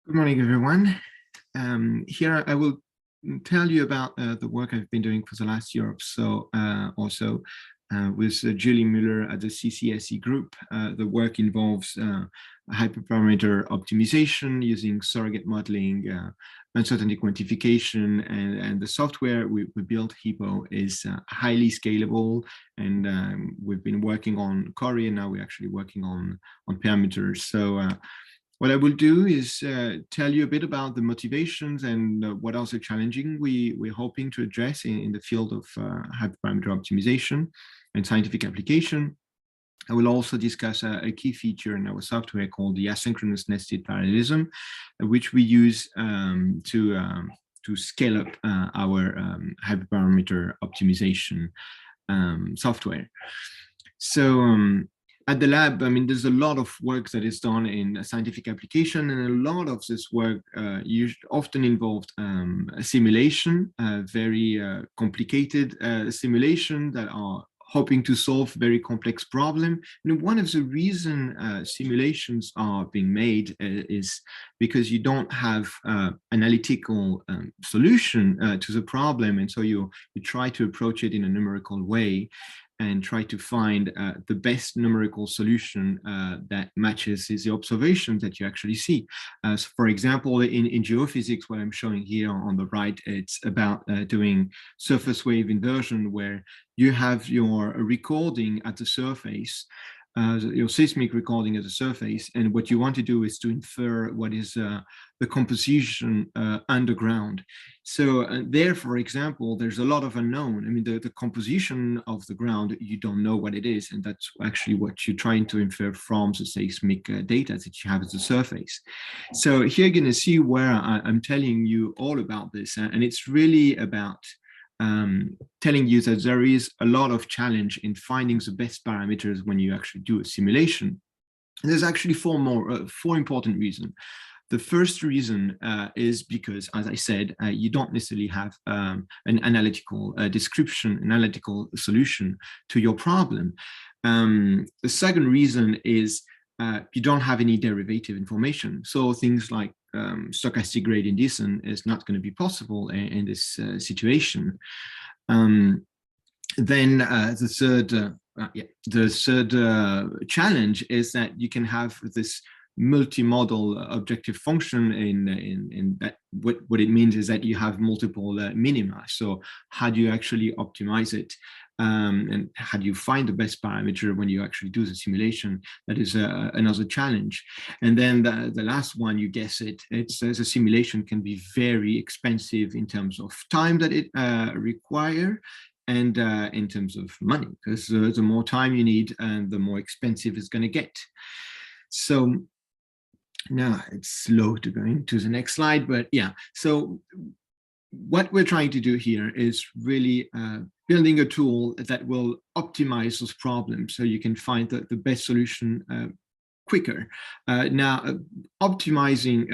Good morning, everyone. Here I will tell you about the work I've been doing for the last year or so, also with Julie Muller at the CCSE group. The work involves hyperparameter optimization using surrogate modeling, uncertainty quantification, and the software we built, HYPPO, is highly scalable. And we've been working on Cori, and now we're actually working on parameters. So what I will do is tell you a bit about the motivations and what else are challenging we're hoping to address in the field of hyperparameter optimization and scientific application. I will also discuss a key feature in our software called the asynchronous nested parallelism, which we use to scale up our hyperparameter optimization software. So at the lab, I mean, there's a lot of work that is done in scientific application, and a lot of this work often involved simulation, very complicated simulation that are hoping to solve very complex problem. And one of the reasons simulations are being made is because you don't have analytical solution to the problem, and so you try to approach it in a numerical way and try to find the best numerical solution that matches the observations that you actually see. So for example, in geophysics, what I'm showing here on the right, it's about doing surface wave inversion, where you have your recording at the surface, your seismic recording at the surface, and what you want to do is to infer what is the composition underground. So there, for example, there's a lot of unknown. I mean, the composition of the ground, you don't know what it is, and that's actually what you're trying to infer from the seismic data that you have at the surface. So here you're going to see where I'm telling you all about this, and it's really about telling you that there is a lot of challenge in finding the best parameters when you actually do a simulation. And there's actually four important reasons. The first reason is because, as I said, you don't necessarily have an analytical description, analytical solution to your problem. The second reason is you don't have any derivative information. So things like stochastic gradient descent is not going to be possible in this situation. Then the third challenge is that you can have this multimodal objective function in that. What it means is that you have multiple minima. So how do you actually optimize it? And how do you find the best parameter when you actually do the simulation? That is another challenge. And then the last one, you guess it, it's the simulation can be very expensive in terms of time that it require, and in terms of money, because the more time you need, and the more expensive it's going to get. So now it's slow to go into the next slide, but yeah. So what we're trying to do here is really building a tool that will optimize those problems so you can find the best solution quicker. Now, optimization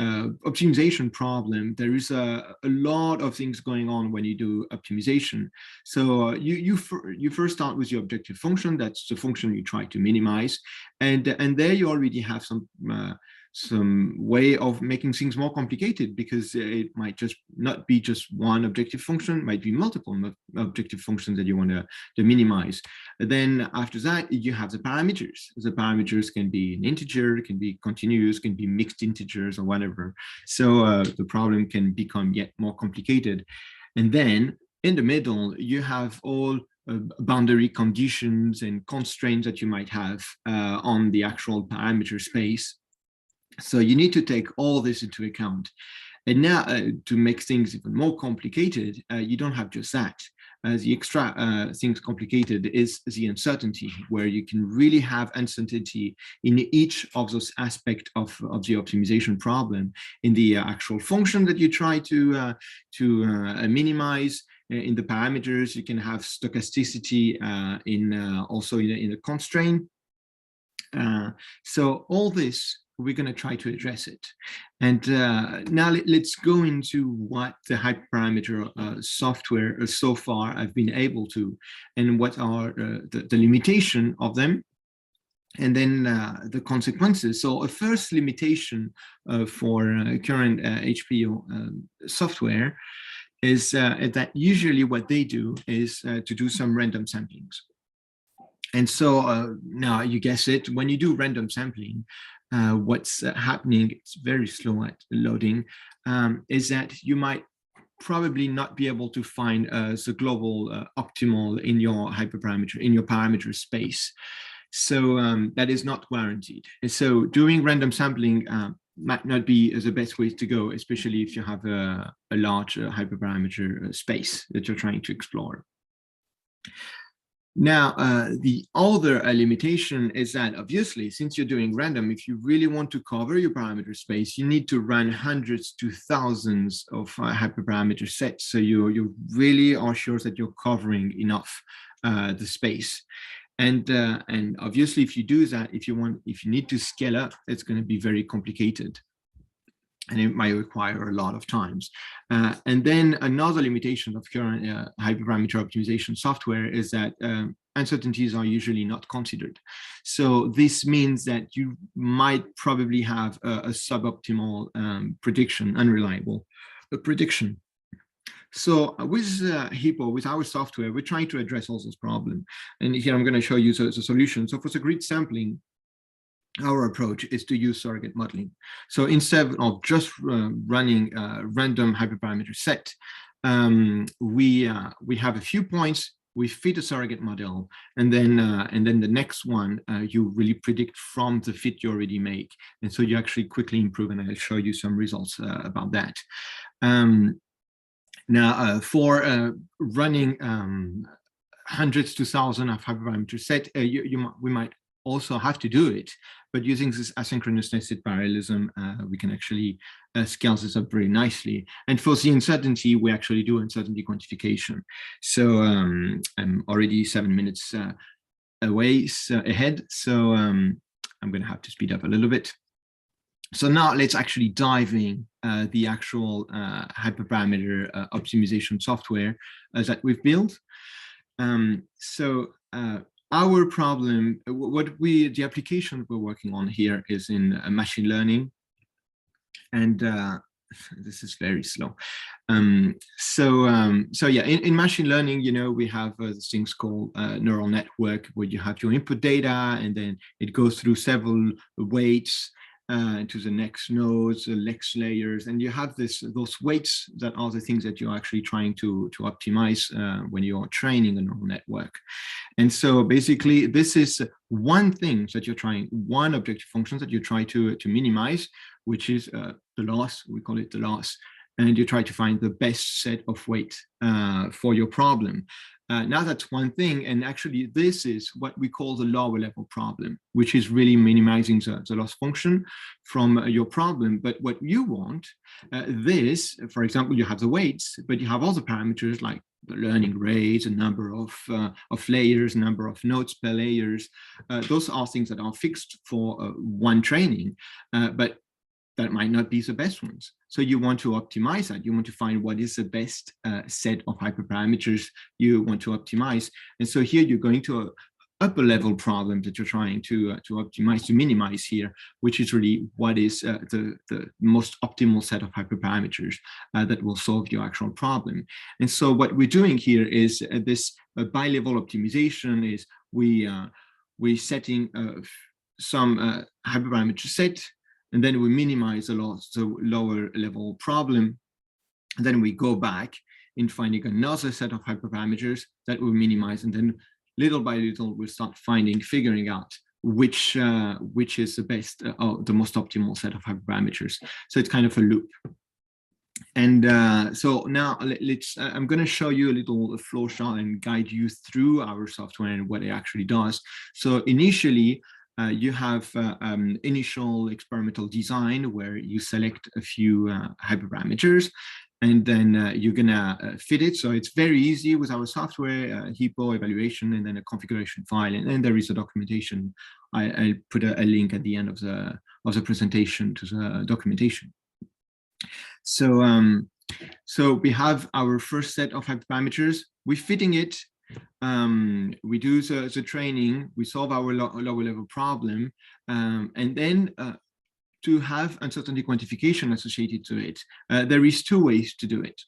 problem, there is a lot of things going on when you do optimization. So you first start with your objective function. That's the function you try to minimize, and there you already have some way of making things more complicated, because it might just not be just one objective function, it might be multiple objective functions that you want to minimize. And then after that, you have the parameters. The parameters can be an integer, can be continuous, can be mixed integers or whatever. So the problem can become yet more complicated. And then in the middle, you have all boundary conditions and constraints that you might have on the actual parameter space. So you need to take all this into account. And now to make things even more complicated, you don't have just that. The extra things complicated is the uncertainty, where you can really have uncertainty in each of those aspects of the optimization problem, in the actual function that you try to minimize. In the parameters, you can have stochasticity also in the constraint. So all this, we're going to try to address it. And now let's go into what the hyperparameter software so far I've been able to, and what are the limitation of them. and then the consequences. So a first limitation for current HPO software is that usually what they do is to do some random samplings. And so now you guess it, when you do random sampling, what's happening, it's very slow at loading, is that you might probably not be able to find the global optimal in your hyperparameter, in your parameter space. So that is not guaranteed. And so doing random sampling might not be the best way to go, especially if you have a large hyperparameter space that you're trying to explore. Now, the other limitation is that obviously, since you're doing random, if you really want to cover your parameter space, you need to run hundreds to thousands of hyperparameter sets. So you really are sure that you're covering enough the space. And obviously, if you do that, if you need to scale up, it's going to be very complicated. And it might require a lot of times. And then another limitation of current hyperparameter optimization software is that uncertainties are usually not considered. So this means that you might probably have a suboptimal prediction, unreliable prediction. So with HYPPO, with our software, we're trying to address all those problems. And here I'm going to show you the solution. So for the grid sampling, our approach is to use surrogate modeling. So instead of just running a random hyperparameter set, we have a few points, we fit a surrogate model, and then the next one you really predict from the fit you already make, and so you actually quickly improve. And I'll show you some results about that. Now, for running hundreds to thousands of hyperparameter set, we might also have to do it, but using this asynchronous nested parallelism, we can actually scale this up very nicely. And for the uncertainty, we actually do uncertainty quantification. So I'm already 7 minutes ahead, so I'm going to have to speed up a little bit. So now let's actually dive in the actual hyperparameter optimization software that we've built. Our problem, the application we're working on here is in machine learning, and this is very slow. So yeah, in machine learning, you know, we have these things called neural network, where you have your input data, and then it goes through several weights to the next nodes, the next layers, and you have those weights that are the things that you're actually trying to optimize when you're training a neural network. And so basically, this is one thing that you're trying, one objective function that you try to minimize, which is the loss. We call it the loss. And you try to find the best set of weight for your problem. Now that's one thing, and actually this is what we call the lower level problem, which is really minimizing the loss function from your problem. But what you want, for example, you have the weights, but you have other parameters like the learning rate, the number of layers, number of nodes per layers. Those are things that are fixed for one training, but that might not be the best ones. So you want to optimize that. You want to find what is the best set of hyperparameters you want to optimize. And so here you're going to an upper level problem that you're trying to optimize, to minimize here, which is really what is the most optimal set of hyperparameters that will solve your actual problem. And so what we're doing here is this bi-level optimization is we're setting some hyperparameter set, and then we minimize the lower level problem. And then we go back in finding another set of hyperparameters that we minimize. And then little by little, we'll start figuring out which is the best, or the most optimal set of hyperparameters. So it's kind of a loop. And so now I'm going to show you a little flow chart and guide you through our software and what it actually does. So initially, you have initial experimental design where you select a few hyperparameters, and then you're gonna fit it. So it's very easy with our software, HYPPO evaluation, and then a configuration file, and then there is a documentation. I'll put a link at the end of the presentation to the documentation. So we have our first set of hyperparameters. We're fitting it we do the training, we solve our lower level problem, and then to have uncertainty quantification associated to it, there is two ways to do it.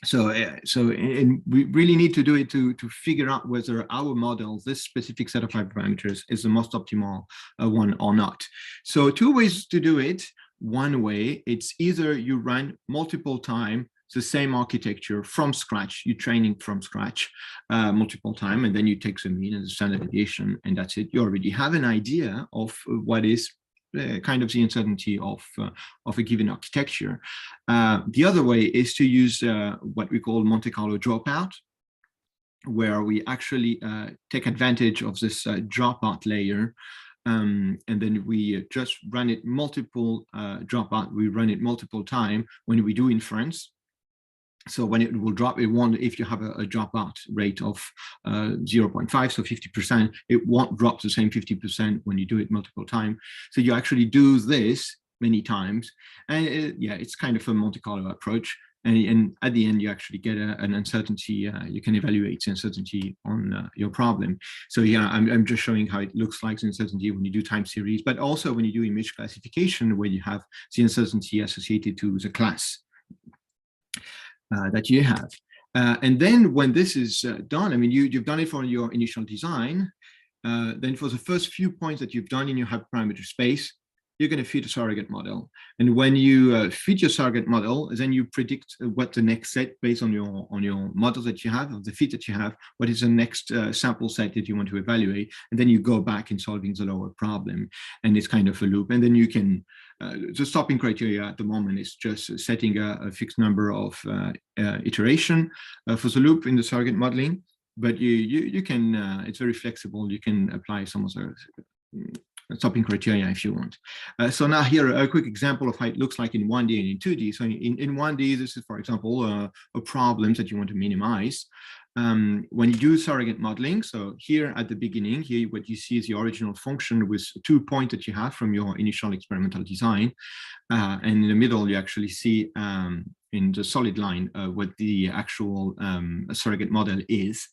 So we really need to do it to figure out whether our model, this specific set of hyperparameters, is the most optimal one or not. So two ways to do it. One way, it's either you run multiple times the same architecture from scratch, you're training from scratch multiple times, and then you take the mean and the standard deviation, and that's it. You already have an idea of what is kind of the uncertainty of a given architecture. The other way is to use what we call Monte Carlo dropout, where we actually take advantage of this dropout layer, and then we just run it multiple dropout. We run it multiple times when we do inference. So when it will drop, it won't, if you have a dropout rate of 0.5, so 50%, it won't drop the same 50% when you do it multiple times. So you actually do this many times. And yeah, it's kind of a Monte Carlo approach. And at the end, you actually get an uncertainty. You can evaluate the uncertainty on your problem. So yeah, I'm just showing how it looks like the uncertainty when you do time series, but also when you do image classification, where you have the uncertainty associated to the class that you have. And then when this is done, I mean, you've done it for your initial design. Then for the first few points that you've done in your hyperparameter space, you're going to feed a surrogate model. And when you feed your surrogate model, then you predict what the next set, based on your models that you have, of the fit that you have, what is the next sample set that you want to evaluate. And then you go back in solving the lower problem. And it's kind of a loop. And then you can, the stopping criteria at the moment is just setting a fixed number of iteration for the loop in the surrogate modeling. But you can, it's very flexible. You can apply some of the stopping criteria if you want. So now here, a quick example of how it looks like in 1D and in 2D. So in 1D, this is, for example, a problem that you want to minimize. When you do surrogate modeling, so here at the beginning, here what you see is the original function with 2 points that you have from your initial experimental design. And in the middle, you actually see in the solid line what the actual surrogate model is.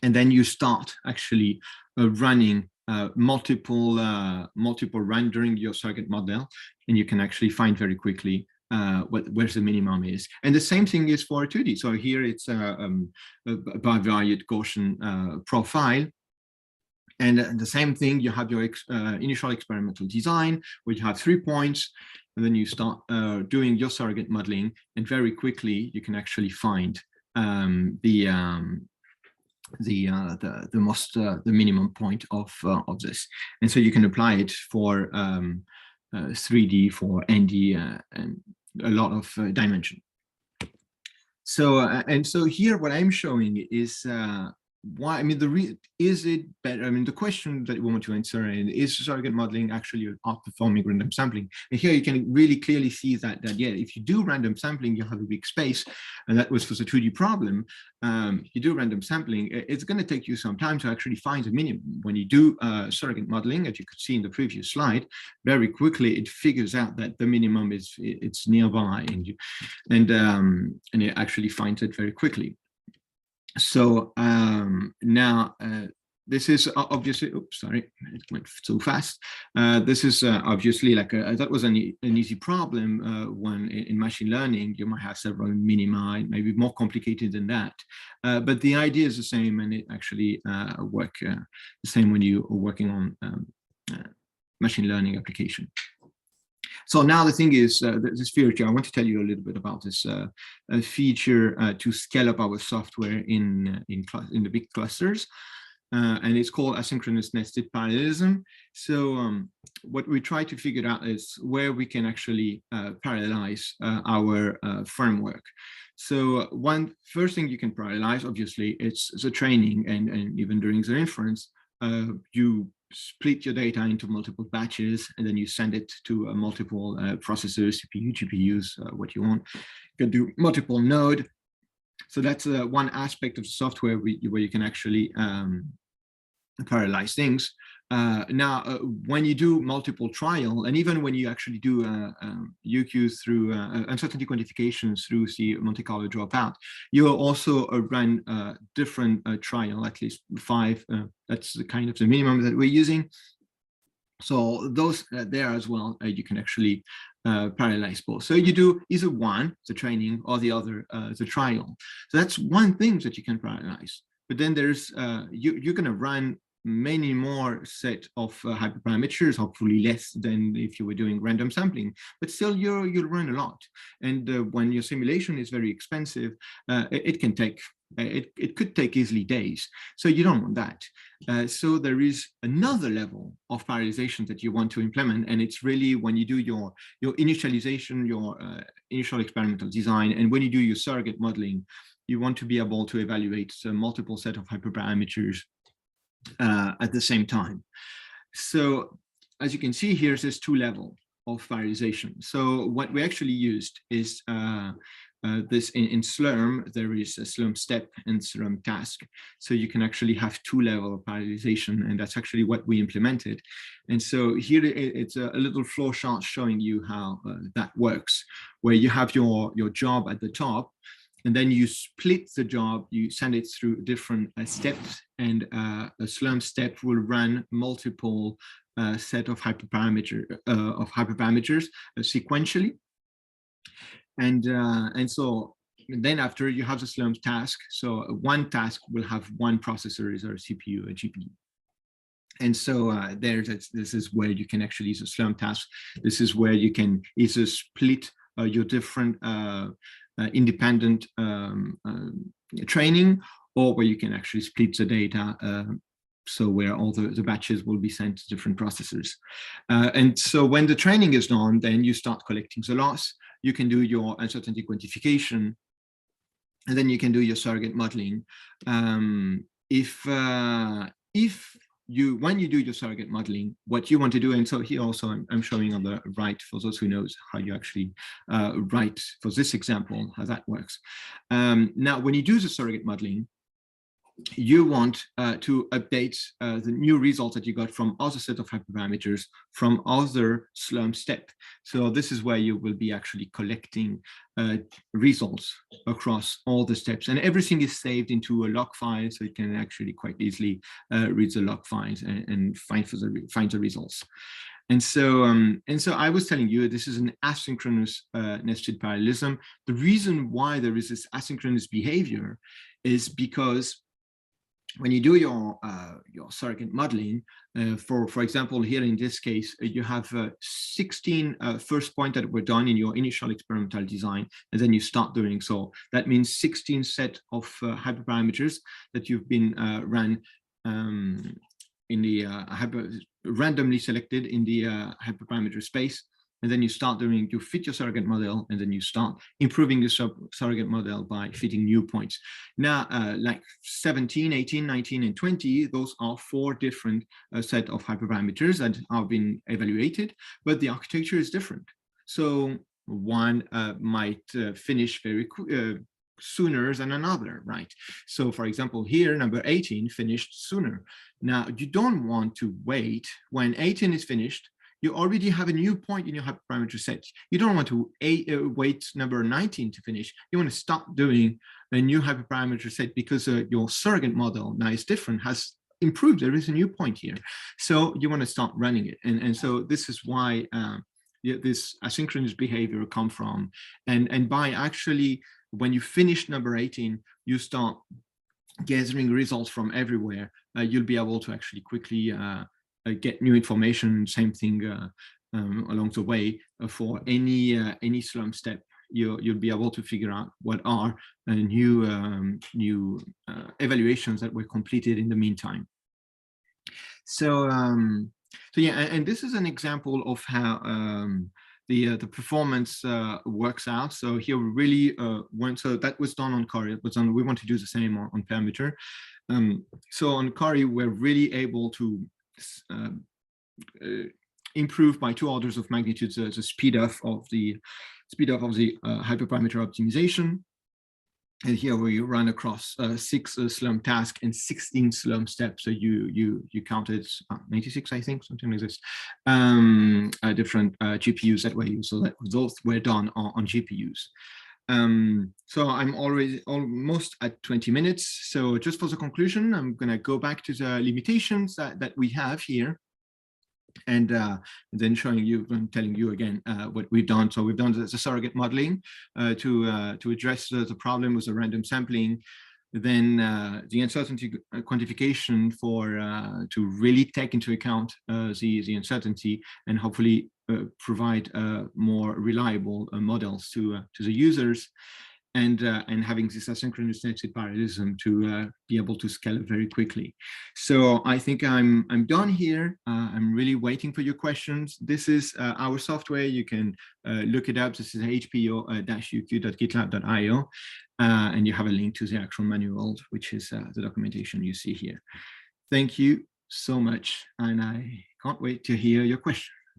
And then you start actually running multiple run during your surrogate model, and you can actually find very quickly where the minimum is. And the same thing is for 2D. So here it's a bivariate Gaussian profile. And the same thing, you have your initial experimental design, where you have 3 points, and then you start doing your surrogate modeling, and very quickly you can actually find the minimum point of this, and so you can apply it for 3D, for ND, and a lot of dimension. So and so here, what I'm showing is why, I mean, is it better? I mean, the question that we want to answer is surrogate modeling actually outperforming random sampling? And here you can really clearly see that yeah, if you do random sampling, you have a weak space, and that was for the 2D problem. You do random sampling, it's going to take you some time to actually find the minimum. When you do surrogate modeling, as you could see in the previous slide, very quickly it figures out that the minimum is it's nearby, and it actually finds it very quickly. So now this is obviously, oops, sorry, it went so fast. This is obviously like that was an easy problem. When in machine learning, you might have several minima, maybe more complicated than that. But the idea is the same, and it actually works the same when you are working on machine learning application. So now the thing is, this feature, I want to tell you a little bit about this feature to scale up our software in the big clusters. And it's called asynchronous nested parallelism. So what we try to figure out is where we can actually parallelize our framework. So one first thing you can parallelize, obviously, it's the training, and even during the inference, you split your data into multiple batches, and then you send it to multiple processors, CPU, GPUs, what you want. You can do multiple node. So that's one aspect of the software where you can actually parallelize things. When you do multiple trial, and even when you actually do UQs through uncertainty quantifications through the Monte Carlo dropout, you also run different trial, at least 5. That's the kind of the minimum that we're using. So those there as well, you can actually parallelize both. So you do either one, the training, or the other, the trial. So that's one thing that you can parallelize. But then there's you're going to run many more set of hyperparameters, hopefully less than if you were doing random sampling, but still you'll run a lot. And when your simulation is very expensive, it can take, it could take easily days. So you don't want that. So there is another level of parallelization that you want to implement, and it's really when you do your initialization, your initial experimental design, and when you do your surrogate modeling, you want to be able to evaluate a multiple set of hyperparameters at the same time. So as you can see here, there's 2 levels of parallelization. So what we actually used is this in Slurm, there is a Slurm step and Slurm task. So you can actually have 2 levels of parallelization, and that's actually what we implemented. And so here it's a little flow chart showing you how that works, where you have your job at the top, and then you split the job, you send it through different steps, and a Slurm step will run multiple set of hyperparameters sequentially. And so then after you have the Slurm task, so one task will have one processor, either a CPU or GPU. And so this is where you can actually use a Slurm task. This is where you can either split your different independent training, or where you can actually split the data, so where all the batches will be sent to different processors. And so when the training is done, then you start collecting the loss. You can do your uncertainty quantification, and then you can do your surrogate modeling. When you do your surrogate modeling, what you want to do, and so here also I'm showing on the right for those who knows how you actually write for this example, how that works. Now, when you do the surrogate modeling, you want to update the new results that you got from other set of hyperparameters from other Slurm step. So this is where you will be actually collecting results across all the steps, and everything is saved into a log file, so you can actually quite easily read the log files and find the results. And so I was telling you, this is an asynchronous nested parallelism. The reason why there is this asynchronous behavior is because when you do your surrogate modeling, for example, here in this case, you have 16 first point that were done in your initial experimental design, and then you start doing so. That means 16 set of hyperparameters that you've been ran in the randomly selected in the hyperparameter space. And then you start doing, you fit your surrogate model, and then you start improving the surrogate model by fitting new points. Now, like 17, 18, 19, and 20, those are 4 different set of hyperparameters that have been evaluated, but the architecture is different. So one might finish very sooner than another, right? So for example, here, number 18 finished sooner. Now, you don't want to wait. When 18 is finished, you already have a new point in your hyperparameter set. You don't want to wait number 19 to finish. You want to start doing a new hyperparameter set because your surrogate model now is different, has improved. There is a new point here. So you want to start running it. And so this is why this asynchronous behavior come from. And by actually, when you finish number 18, you start gathering results from everywhere. You'll be able to actually quickly get new information. Same thing along the way for any Slurm step. You'll be able to figure out what are new evaluations that were completed in the meantime. So yeah, and this is an example of how the performance works out. So here we really so that was done on Cori. It was on. We want to do the same on parameter. So on Cori, we're really able to improve by 2 orders of magnitude the speed up of the hyperparameter optimization. And here we run across 6 Slurm tasks and 16 Slurm steps. So you counted 96, I think, something like this. Different GPUs that were used. So that those were done on GPUs. So I'm already almost at 20 minutes. So just for the conclusion, I'm going to go back to the limitations that we have here. And then showing you and telling you again what we've done. So we've done the surrogate modeling to address the problem with the random sampling. Then the uncertainty quantification for to really take into account the uncertainty and hopefully provide more reliable models to the users. And having this asynchronous nested parallelism to be able to scale very quickly. So I think I'm done here. I'm really waiting for your questions. This is our software. You can look it up. This is hpo-uq.gitlab.io. And you have a link to the actual manual, which is the documentation you see here. Thank you so much. And I can't wait to hear your questions.